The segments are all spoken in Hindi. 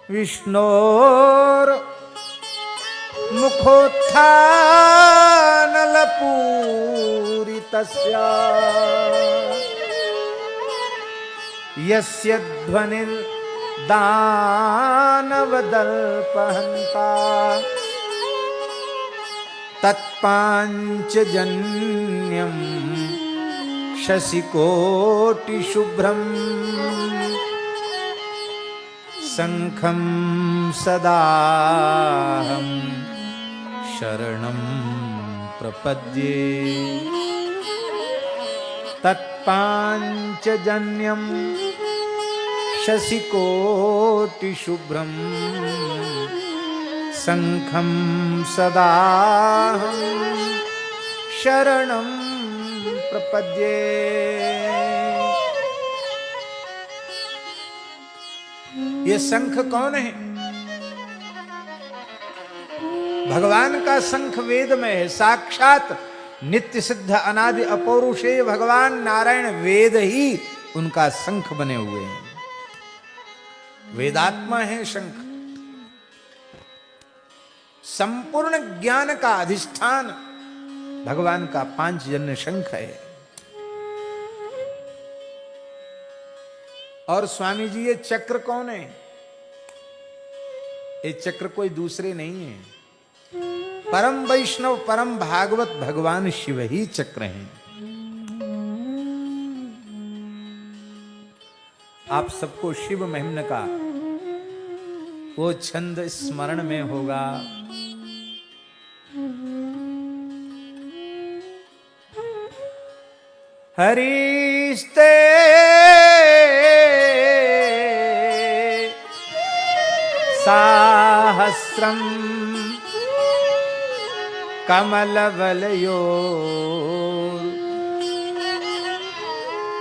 विष्णोर मुखोत्थानलपूरितस्य यस्य ध्वनिर्दानवदल्पहन्ता तत्पाञ्चजन्यं शशिकोटिशुभ्रम् शंखं सदाहं शरणं प्रपद्ये तत्पाञ्चजन्यं शशिकोटिशुभ्रं शंखं सदाहं शरणं प्रपद्ये। ये शंख कौन है? भगवान का शंख वेद में है। साक्षात नित्य सिद्ध अनादि अपौरुषेय भगवान नारायण वेद ही उनका शंख बने हुए हैं। वेदात्मा है शंख। संपूर्ण ज्ञान का अधिष्ठान भगवान का पांचजन्य शंख है। और स्वामी जी ये चक्र कौन है? ये चक्र कोई दूसरे नहीं है, परम वैष्णव परम भागवत भगवान शिव ही चक्र हैं। आप सबको शिव महिम्न का वो छंद स्मरण में होगा। हरिस्ते साहस्रम कमलवलयो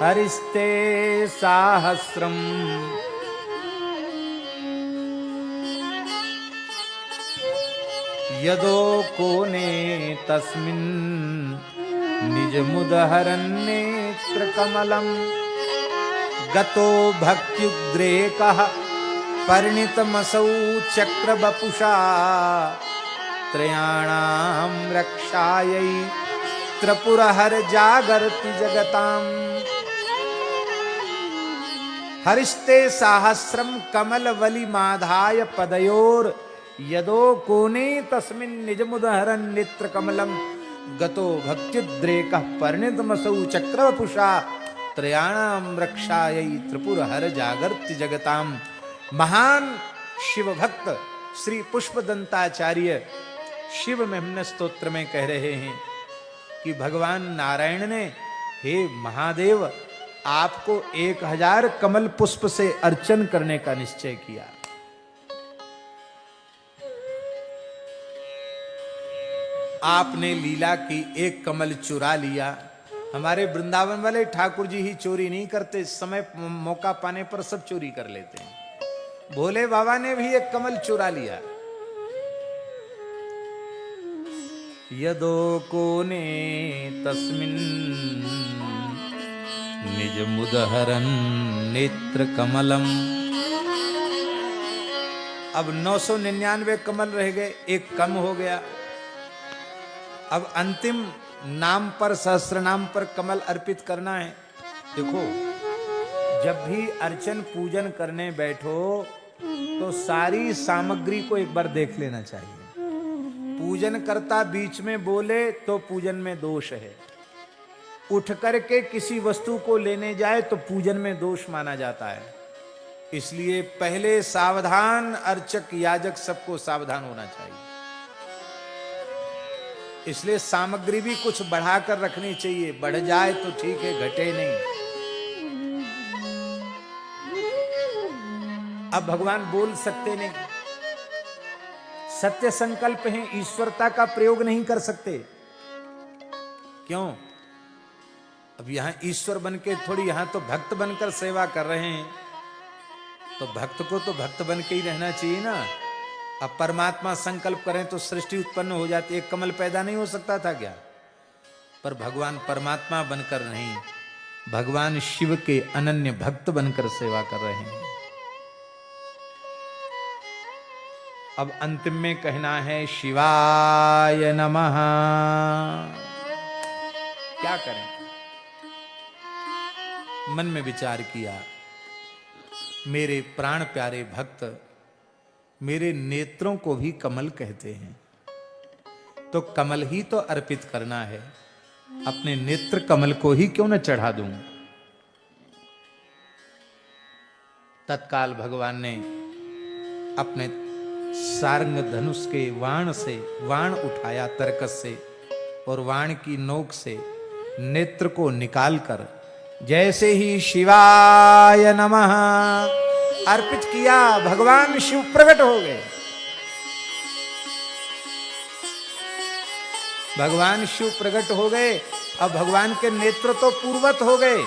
हरिस्ते साहस्रम यदो कोने तस्मिन् निजमुदहरन् नेत्रकमलं गतो भक्त्युद्रेकः परिणितमसौ चक्रवपुषा त्रयाणां रक्षायै त्रिपुरहर जागर्ति जगताम्। हरिस्ते साहस्रम कमलवली माधाय पदयोर यदो कोने तस्मिन् निजमुदहरन् नेत्रकमलं गतो भक्त्युद्रेकः परिणितमसौ चक्रवपुषा त्रयाणां रक्षायै त्रिपुरहर जागर्ति जगताम्। महान शिव भक्त श्री पुष्पदंताचार्य शिव महिम्न स्तोत्र में कह रहे हैं कि भगवान नारायण ने हे महादेव आपको 1000 कमल पुष्प से अर्चन करने का निश्चय किया। आपने लीला की, एक कमल चुरा लिया। हमारे वृंदावन वाले ठाकुर जी ही चोरी नहीं करते, इस समय मौका पाने पर सब चोरी कर लेते हैं। भोले बाबा ने भी एक कमल चुरा लिया। यदो कोने तस्मिन् निज मुदहरन् नेत्र कमलम। अब 999 कमल रह गए, एक कम हो गया। अब अंतिम नाम पर, सहस्त्र नाम पर कमल अर्पित करना है। देखो, जब भी अर्चन पूजन करने बैठो तो सारी सामग्री को एक बार देख लेना चाहिए। पूजन करता बीच में बोले तो पूजन में दोष है। उठ करके किसी वस्तु को लेने जाए तो पूजन में दोष माना जाता है। इसलिए पहले सावधान, अर्चक याजक सबको सावधान होना चाहिए। इसलिए सामग्री भी कुछ बढ़ाकर रखनी चाहिए। बढ़ जाए तो ठीक है, घटे नहीं। अब भगवान बोल सकते नहीं, सत्य संकल्प है, ईश्वरता का प्रयोग नहीं कर सकते। क्यों? अब यहां ईश्वर बनके थोड़ी, यहां तो भक्त बनकर सेवा कर रहे हैं, तो भक्त को तो भक्त बन के ही रहना चाहिए ना। अब परमात्मा संकल्प करें तो सृष्टि उत्पन्न हो जाती, एक कमल पैदा नहीं हो सकता था क्या? पर भगवान परमात्मा बनकर नहीं, भगवान शिव के अनन्य भक्त बनकर सेवा कर रहे हैं। अब अंतिम में कहना है शिवाय नमः। क्या करें? मन में विचार किया, मेरे प्राण प्यारे भक्त मेरे नेत्रों को भी कमल कहते हैं, तो कमल ही तो अर्पित करना है, अपने नेत्र कमल को ही क्यों न चढ़ा दूं। तत्काल भगवान ने अपने सारंग धनुष के वाण से वाण उठाया तरकस से, और वाण की नोक से नेत्र को निकालकर जैसे ही शिवाय नमः अर्पित किया, भगवान शिव प्रकट हो गए। भगवान शिव प्रकट हो गए। अब भगवान के नेत्र तो पूर्वत हो गए,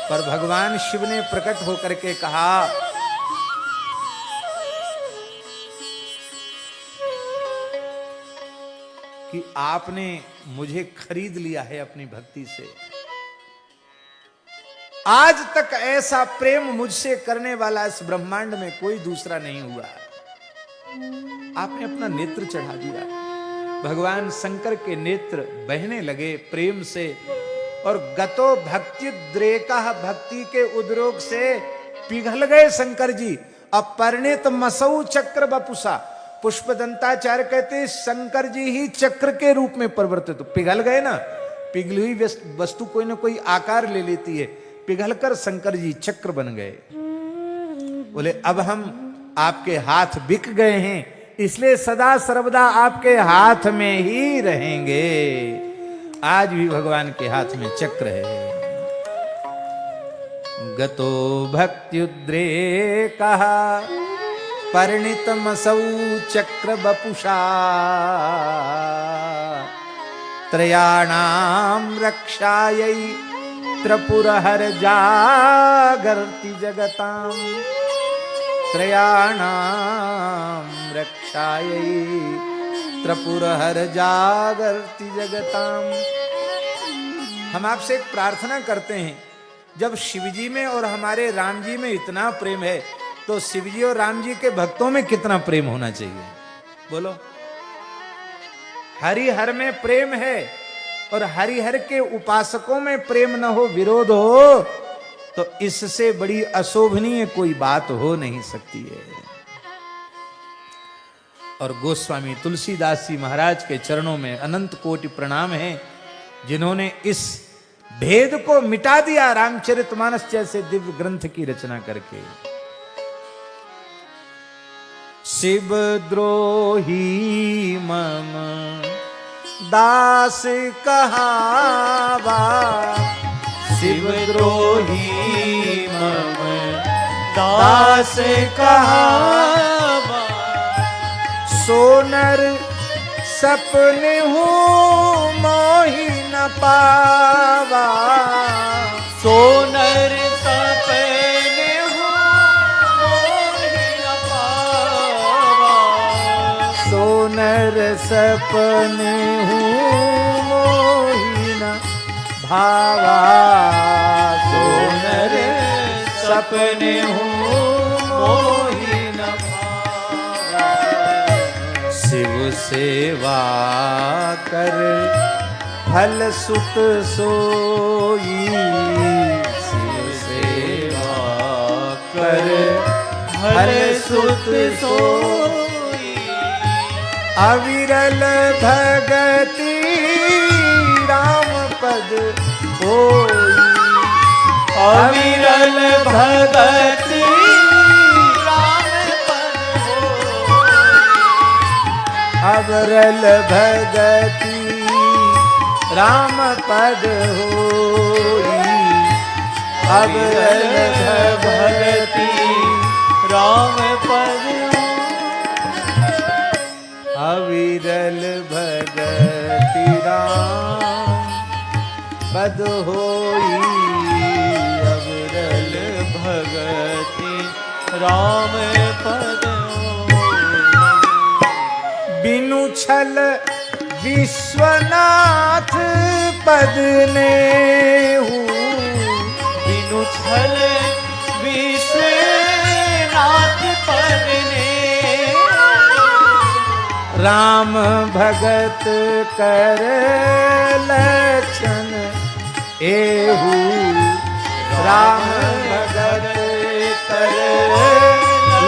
पर भगवान शिव ने प्रकट होकर के कहा, कि आपने मुझे खरीद लिया है अपनी भक्ति से। आज तक ऐसा प्रेम मुझसे करने वाला इस ब्रह्मांड में कोई दूसरा नहीं हुआ। आपने अपना नेत्र चढ़ा दिया। भगवान शंकर के नेत्र बहने लगे प्रेम से, और गतो भक्ति द्रेका, भक्ति के उद्रोग से पिघल गए शंकर जी। अपरिणित मसौ चक्र बपुसा, पुष्पदंताचार्य कहते शंकर जी ही चक्र के रूप में परिवर्तित, पिघल गए ना। पिघली हुई वस्तु कोई ना कोई आकार ले लेती है, पिघलकर शंकर जी चक्र बन गए। बोले अब हम आपके हाथ बिक गए हैं, इसलिए सदा सर्वदा आपके हाथ में ही रहेंगे। आज भी भगवान के हाथ में चक्र है। गतो भक्त्युद्रेकः परिणितमसौ चक्र बपुषा, त्रयाणां रक्षायै त्रिपुरहर जागर्ति जगतां, त्रयाणां रक्षायै त्रिपुरहर जागर्ति जगतां। हम आपसे एक प्रार्थना करते हैं, जब शिवजी में और हमारे राम जी में इतना प्रेम है, तो शिवजी और राम जी के भक्तों में कितना प्रेम होना चाहिए? बोलो। हरिहर में प्रेम है, और हरिहर के उपासकों में प्रेम न हो, विरोध हो, तो इससे बड़ी अशोभनीय कोई बात हो नहीं सकती है। और गोस्वामी तुलसीदास जी महाराज के चरणों में अनंत कोटि प्रणाम है, जिन्होंने इस भेद को मिटा दिया रामचरितमानस जैसे दिव्य ग्रंथ की रचना करके। शिवद्रोही मम दास कहावा, शिवद्रोही मम दास कहावा, सोनर सपने हूँ मोहि न पावा, सोनर सपने हूँ मोहि न पावा, सोनर सपने हूँ मोहि न भावा, सोनर सपने हूँ मोहि न भावा, शिव सेवा कर फल सुत सोई, शिव सेवा कर फल सुत सोई, अविरल भगति राम पद होई, अविरल भगति राम पद होई, अविरल भगति राम पद होई, अविरल भगति राम पद अविरल भगति राम पद होई, अविरल भगति राम पद बिनु छल विश्वनाथ पद ने हूँ, बिनु छल विश्वनाथ पद ने राम भगत कर लक्षण एहू, राम भगत कर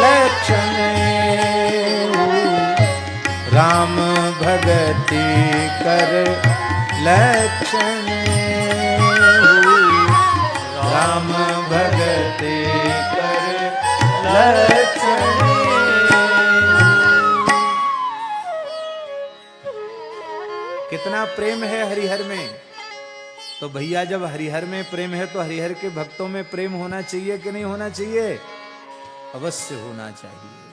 लक्षण एहू, राम भगति कर लक्षण एहू, राम भगति कर लक्षण एहू। कितना प्रेम है हरिहर में। तो भैया जब हरिहर में प्रेम है तो हरिहर के भक्तों में प्रेम होना चाहिए कि नहीं होना चाहिए? अवश्य होना चाहिए।